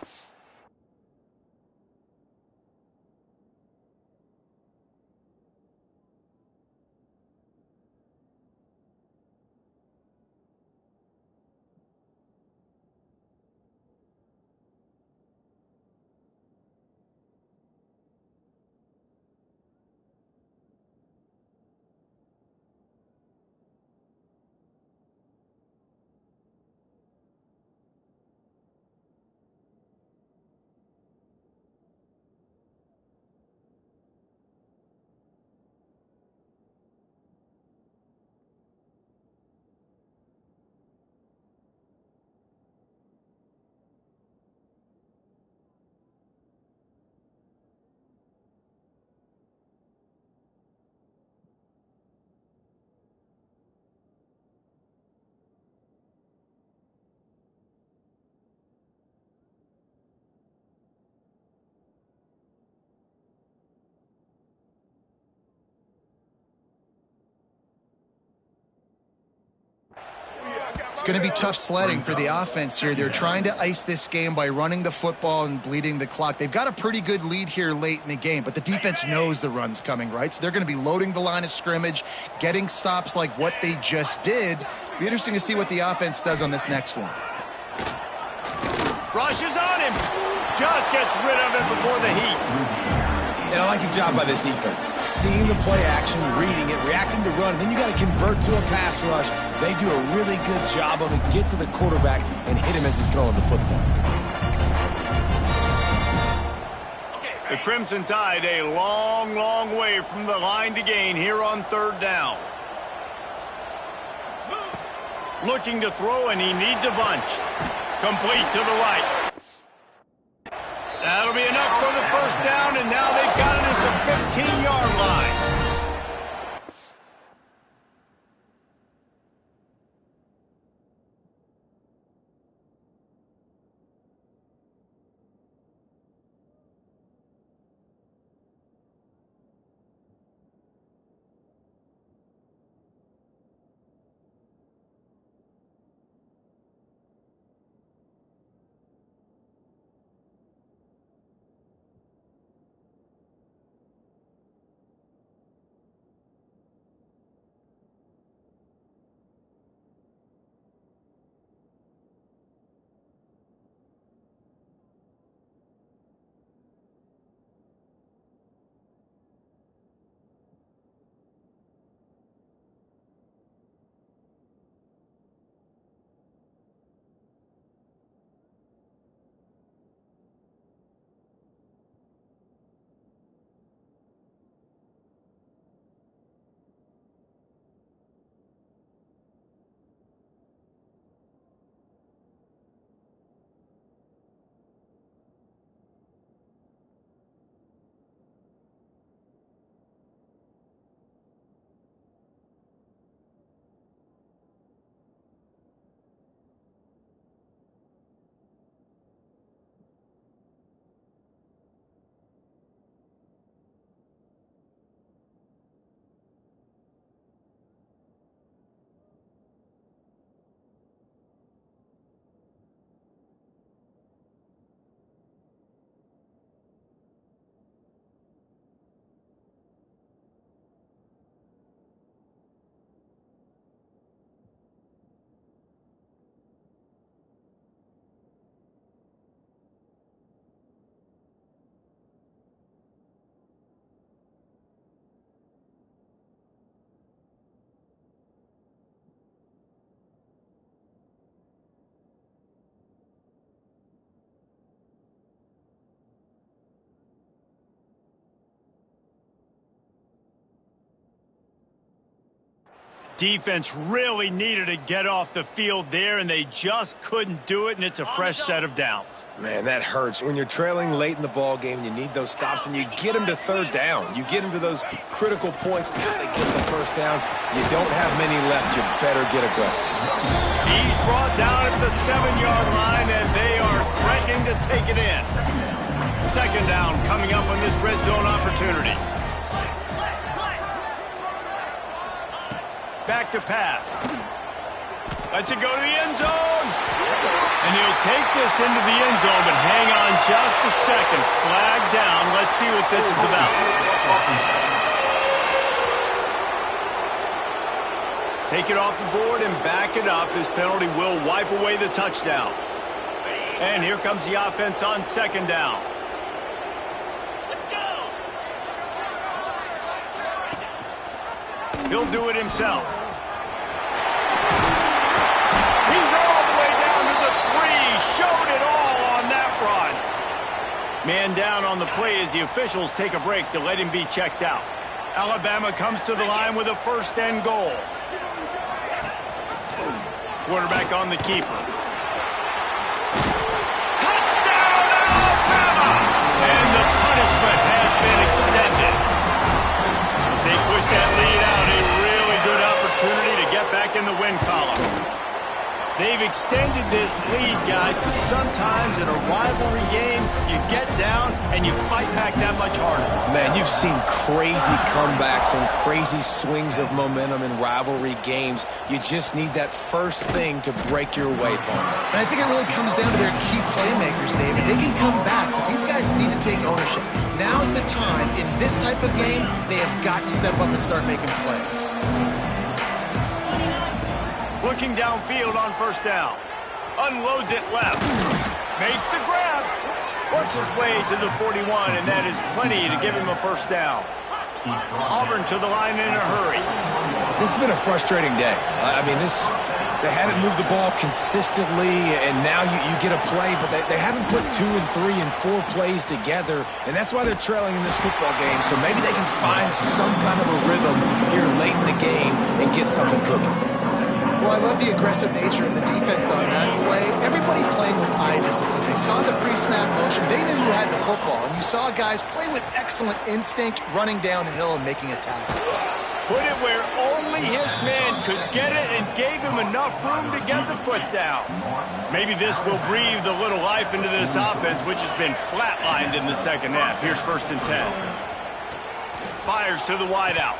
Speaker 2: It's going to be tough sledding for the offense here. They're trying to ice this game by running the football and bleeding the clock. They've got a pretty good lead here late in the game, but the defense knows the run's coming, right? So they're going to be loading the line of scrimmage, getting stops like what they just did. Be interesting to see what the offense does on this next one.
Speaker 1: Rushes on him. Just gets rid of it before the heat.
Speaker 3: And I like a job by this defense. Seeing the play action, reading it, reacting to run, and then you got to convert to a pass rush. They do a really good job of it. Get to the quarterback and hit him as he's throwing the football.
Speaker 1: The Crimson Tide a long, long way from the line to gain here on 3rd down. Looking to throw, and he needs a bunch. Complete to the right. That'll be enough for the 1st down, and now they've got it at the 15-yard line. Defense really needed to get off the field there, and they just couldn't do it, and it's a fresh set of downs.
Speaker 3: Man, that hurts. When you're trailing late in the ball game, you need those stops, and you get them to third down. You get them to those critical points. Gotta get the first down. You don't have many left. You better get aggressive.
Speaker 1: He's brought down at the 7-yard line, and they are threatening to take it in. Second down coming up on this red zone opportunity. Back to pass. Lets it go to the end zone. And he'll take this into the end zone, but hang on just a second. Flag down. Let's see what this is about. Take it off the board and back it up. This penalty will wipe away the touchdown. And here comes the offense on second down. He'll do it himself. He's all the way down to the 3. Showed it all on that run. Man down on the play as the officials take a break to let him be checked out. Alabama comes to the line with a first and goal. Quarterback on the keeper. Touchdown, Alabama! And the punishment has been extended. As they push that lead out, a really good opportunity to get back in the win column. They've extended this lead, guys, but sometimes in a rivalry game, you get down and you fight back that much harder.
Speaker 3: Man, you've seen crazy comebacks and crazy swings of momentum in rivalry games. You just need that first thing to break your way, Paul.
Speaker 2: And I think it really comes down to their key playmakers, David. They can come back, but these guys need to take ownership. Now's the time. In this type of game, they have got to step up and start making plays.
Speaker 1: Looking downfield on first down. Unloads it left. Makes the grab. Works his way to the 41, and that is plenty to give him a first down. Auburn to the line in a hurry.
Speaker 3: This has been a frustrating day. I mean, they haven't moved the ball consistently, and now you get a play, but they haven't put 2 and 3 and 4 plays together, and that's why they're trailing in this football game. So maybe they can find some kind of a rhythm here late in the game and get something cooking.
Speaker 2: Well, I love the aggressive nature of the defense on that play. Everybody playing with eye discipline. They saw the pre-snap motion. They knew who had the football. And you saw guys play with excellent instinct, running downhill and making a tackle.
Speaker 1: Put it where only his man could get it and gave him enough room to get the foot down. Maybe this will breathe a little life into this offense, which has been flatlined in the second half. Here's first and 10. Fires to the wideout.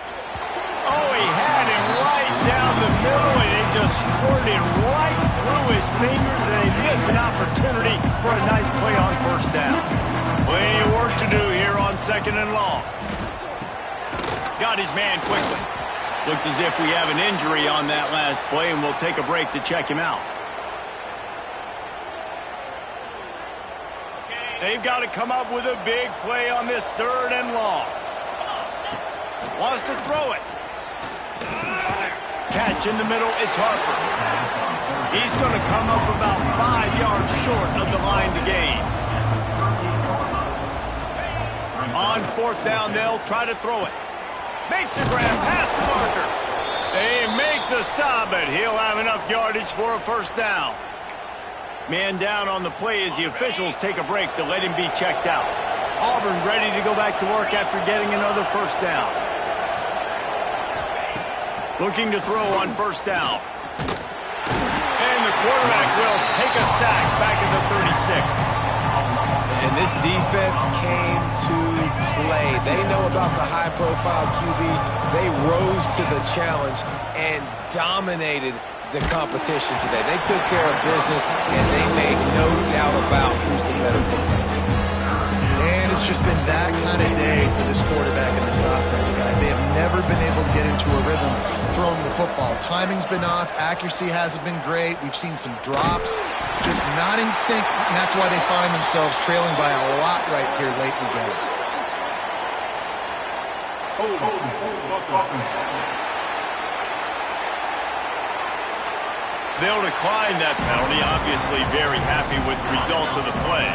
Speaker 1: Oh, he had him right down the middle, and it just squirted right through his fingers, and they miss an opportunity for a nice play on first down. Plenty of work to do here on second and long. Got his man quickly. Looks as if we have an injury on that last play, and we'll take a break to check him out. They've got to come up with a big play on this third and long. Wants to throw it. Catch in the middle, it's Harper. He's going to come up about 5 yards short of the line to gain. On fourth down, they'll try to throw it. Makes the grab past the marker. They make the stop, but he'll have enough yardage for a first down. Man down on the play as the officials take a break to let him be checked out. Auburn ready to go back to work after getting another first down. Looking to throw on first down. And the quarterback will take a sack back at the 36.
Speaker 3: And this defense came to play. They know about the high-profile QB. They rose to the challenge and dominated the competition today. They took care of business, and they made no doubt about who's the better football team.
Speaker 2: And it's just been that kind of day for this quarterback and this offense, guys. They have never been able to get into a rhythm throwing the football. Timing's been off. Accuracy hasn't been great. We've seen some drops. Just not in sync, and that's why they find themselves trailing by a lot right here late in the game.
Speaker 1: They'll decline that penalty, obviously very happy with the results of the play.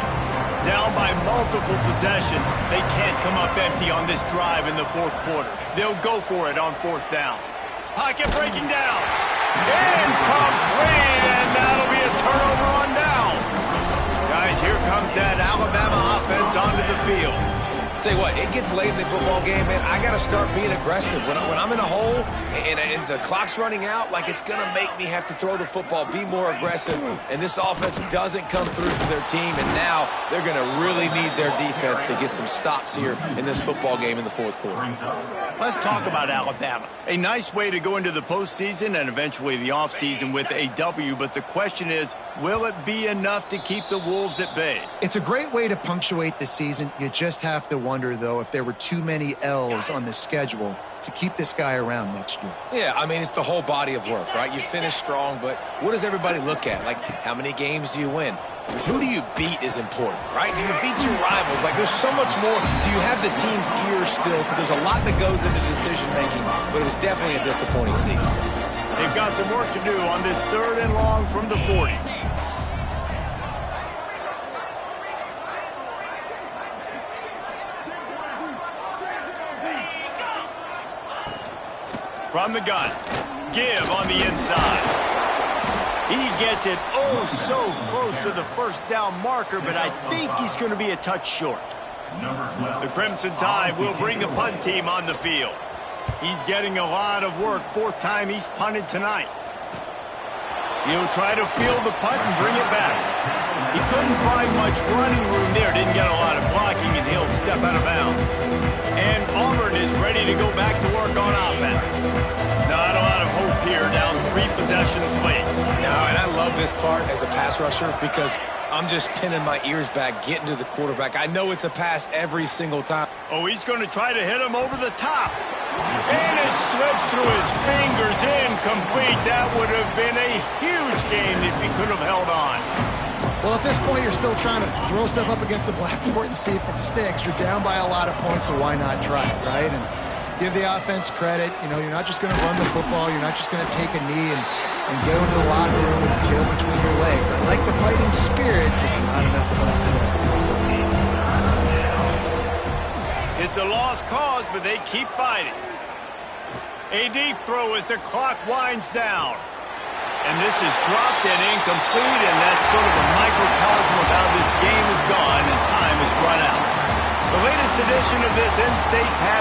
Speaker 1: Down by multiple possessions, they can't come up empty on this drive in the fourth quarter. They'll go for it on fourth down. Pocket breaking down. Incomplete, and that'll be a turnover on downs. Guys, here comes that Alabama offense onto the field.
Speaker 3: Tell you what, it gets late in the football game, man. I got to start being aggressive. When I'm in a hole and the clock's running out, like it's going to make me have to throw the football, be more aggressive. And this offense doesn't come through for their team, and now they're going to really need their defense to get some stops here in this football game in the fourth quarter.
Speaker 1: Let's talk about Alabama. A nice way to go into the postseason and eventually the offseason with a W, but the question is, will it be enough to keep the Wolves at bay?
Speaker 2: It's a great way to punctuate the season. You just have to wonder, though, if there were too many L's on the schedule to keep this guy around next year.
Speaker 3: Yeah, I mean, it's the whole body of work, right? You finish strong, but what does everybody look at? Like, how many games do you win? Who do you beat is important, right? Do you beat your rivals? Like, there's so much more. Do you have the team's ear still? So there's a lot that goes into decision-making, but it was definitely a disappointing season.
Speaker 1: They've got some work to do on this 3rd and long from the 40. From the gun, give on the inside. He gets it oh so close to the first down marker, but I think he's going to be a touch short. The Crimson Tide will bring the punt team on the field. He's getting a lot of work. 4th time he's punted tonight. He'll try to field the punt and bring it back. He couldn't find much running room there. Didn't get a lot of blocking, and he'll step out of bounds. And Auburn is ready to go back to work on offense. Not a lot of hope here, down 3 possessions late.
Speaker 3: No, and I love this part as a pass rusher because I'm just pinning my ears back, getting to the quarterback. I know it's a pass every single time.
Speaker 1: Oh, he's going to try to hit him over the top. And it slips through his fingers, incomplete. That would have been a huge gain if he could have held on.
Speaker 2: Well, at this point, you're still trying to throw stuff up against the blackboard and see if it sticks. You're down by a lot of points, so why not try it, right? And give the offense credit. You know, you're not just going to run the football. You're not just going to take a knee and go into the locker room with your tail between your legs. I like the fighting spirit, just not enough fun today.
Speaker 1: It's a lost cause, but they keep fighting. A deep throw as the clock winds down. And this is dropped and incomplete, and that's sort of a microcosm of how this game is gone and time is run out. The latest edition of this in-state pass